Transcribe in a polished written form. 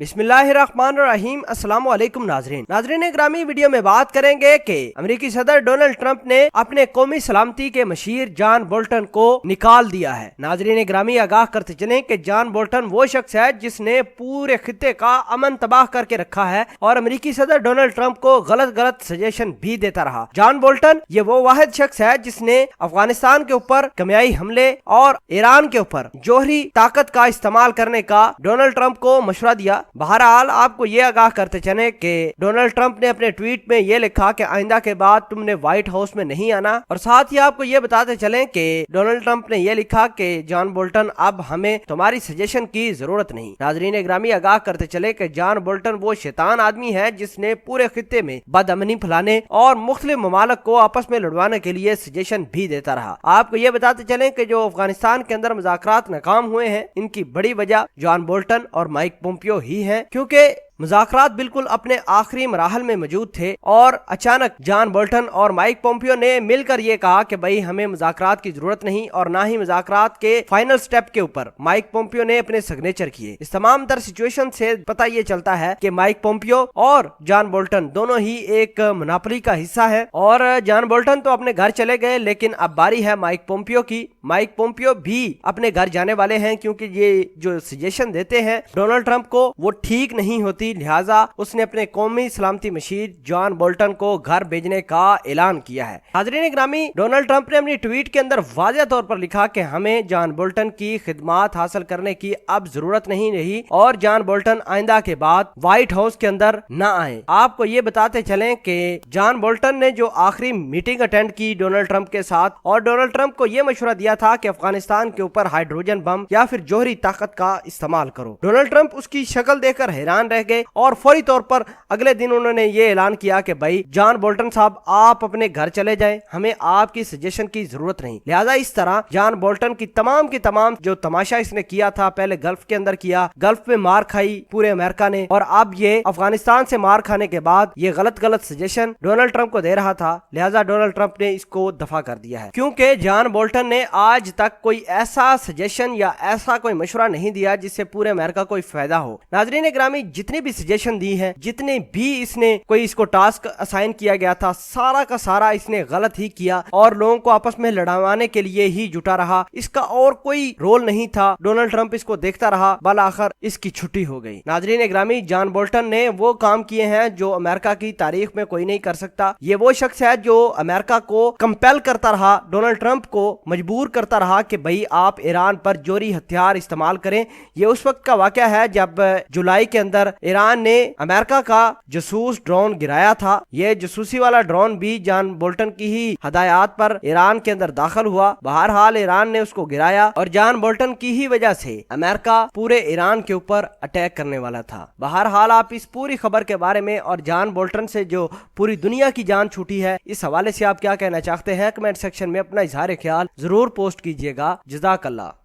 बिस्मिल्लाहिर्रहमानिर्रहीम। अस्सलाम वालेकुम नाजरीन ग्रामी, वीडियो में बात करेंगे कि अमेरिकी सदर डोनाल्ड ट्रंप ने अपने कौमी सलामती के मशीर जॉन बोल्टन को निकाल दिया है। नाजरीन ग्रामी, आगाह करते चलें कि जॉन बोल्टन वो शख्स है जिसने पूरे खित्ते का अमन तबाह करके रखा है और अमेरिकी सदर डोनाल्ड ट्रंप को गलत सजेशन भी देता रहा। जॉन बोल्टन ये वो वाहिद शख्स है जिसने अफगानिस्तान के ऊपर किमियाई हमले और ईरान के ऊपर जोहरी ताकत का इस्तेमाल करने का डोनाल्ड ट्रंप को मशवरा दिया। बहरहाल आपको ये आगाह करते चले कि डोनाल्ड ट्रंप ने अपने ट्वीट में ये लिखा कि आइंदा के बाद तुमने व्हाइट हाउस में नहीं आना, और साथ ही आपको ये बताते चलें कि डोनाल्ड ट्रंप ने ये लिखा कि जॉन बोल्टन, अब हमें तुम्हारी सजेशन की जरूरत नहीं। नाजरीन ग्रामी, आगाह करते चले कि जॉन बोल्टन वो शैतान आदमी है जिसने पूरे खित्ते में बदअमनी फैलाने और मुख्तलिफ ममालिक को आपस में लड़वाने के लिए सजेशन भी देता रहा। आपको ये बताते चले कि जो अफगानिस्तान के अंदर मुज़ाकरात नाकाम हुए हैं, इनकी बड़ी वजह जॉन बोल्टन और माइक पोम्पियो ही है, क्योंकि मुज़ाकरात बिल्कुल अपने आखिरी मराहल में मौजूद थे और अचानक जॉन बोल्टन और माइक पोम्पियो ने मिलकर ये कहा कि भाई हमें मुज़ाकरात की जरूरत नहीं, और ना ही मुज़ाकरात के फाइनल स्टेप के ऊपर माइक पोम्पियो ने अपने सिग्नेचर किए। इस तमाम तर सिचुएशन से पता ये चलता है कि माइक पोम्पियो और जॉन बोल्टन दोनों ही एक मोनोपोली का हिस्सा है, और जॉन बोल्टन तो अपने घर चले गए, लेकिन अब बारी है माइक पोम्पियो की। माइक पोम्पियो भी अपने घर जाने वाले हैं, क्योंकि ये जो सजेशन देते हैं डोनाल्ड ट्रंप को वो ठीक नहीं होती, लिहाजा उसने अपने कौमी सलामती मशीर जॉन बोल्टन को घर भेजने का ऐलान किया है। नाज़रीन ग्रामी, डोनाल्ड ट्रंप ने अपनी ट्वीट के अंदर वाज़ेह तौर पर लिखा कि हमें जॉन बोल्टन की खिदमत हासिल करने की अब जरूरत नहीं रही और जॉन बोल्टन आइंदा के बाद व्हाइट हाउस के अंदर न आए। आपको ये बताते चलें कि जॉन बोल्टन ने जो आखिरी मीटिंग अटेंड की डोनाल्ड ट्रंप के साथ, और डोनाल्ड ट्रंप को यह मशवरा दिया था कि अफगानिस्तान के ऊपर हाइड्रोजन बम या फिर जोहरी ताकत का इस्तेमाल करो। डोनाल्ड ट्रंप उसकी शक्ल देखकर हैरान रह गए और फौरी तौर पर अगले दिन उन्होंने ये ऐलान किया कि भाई जॉन बोल्टन साहब, आप अपने घर चले जाएं, हमें आपकी सजेशन की जरूरत नहीं। लिहाजा इस तरह जॉन बोल्टन की तमाम जो तमाशा इसने किया था, पहले गल्फ के अंदर किया, गल्फ में मार खाई पूरे अमेरिका ने, और अब ये अफगानिस्तान से मार खाने के बाद ये गलत सजेशन डोनाल्ड ट्रंप को दे रहा था। लिहाजा डोनाल्ड ट्रंप ने इसको दफा कर दिया है, क्योंकि जॉन बोल्टन ने आज तक कोई ऐसा सजेशन या ऐसा कोई मशवरा नहीं दिया जिससे पूरे अमेरिका को फायदा हो। नाज़रीन ग्रामी, जितनी भी सजेशन दी है, जितने भी इसने कोई इसको टास्क असाइन किया गया था, सारा का सारा इसने गलत ही किया और लोगों को आपस में लड़वाने के लिए ही जुटा रहा। इसका और कोई रोल नहीं था। डोनाल्ड ट्रंप इसको देखता रहा, बल आखिर इसकी छुट्टी हो गई। नाज़रीन ग्रामी, जॉन बोल्टन ने वो काम किए हैं जो अमेरिका की तारीख में कोई नहीं कर सकता। ये वो शख्स है जो अमेरिका को कंपेल करता रहा, डोनाल्ड ट्रंप को मजबूर करता रहा कि भाई आप ईरान पर जोहरी हथियार इस्तेमाल करें। ये उस वक्त का वाकया है जब जुलाई के अंदर ईरान ने अमेरिका का जासूस ड्रोन गिराया था। ये जासूसी वाला ड्रोन भी जॉन बोल्टन की ही हदायत पर ईरान के अंदर दाखिल हुआ। बहरहाल ईरान ने उसको गिराया और जॉन बोल्टन की ही वजह से अमेरिका पूरे ईरान के ऊपर अटैक करने वाला था। बहरहाल आप इस पूरी खबर के बारे में और जॉन बोल्टन से जो पूरी दुनिया की जान छूटी है, इस हवाले से आप क्या कहना चाहते हैं? कमेंट सेक्शन में अपना इजहार ख्याल जरूर पोस्ट कीजिएगा। जज़ाकल्लाह।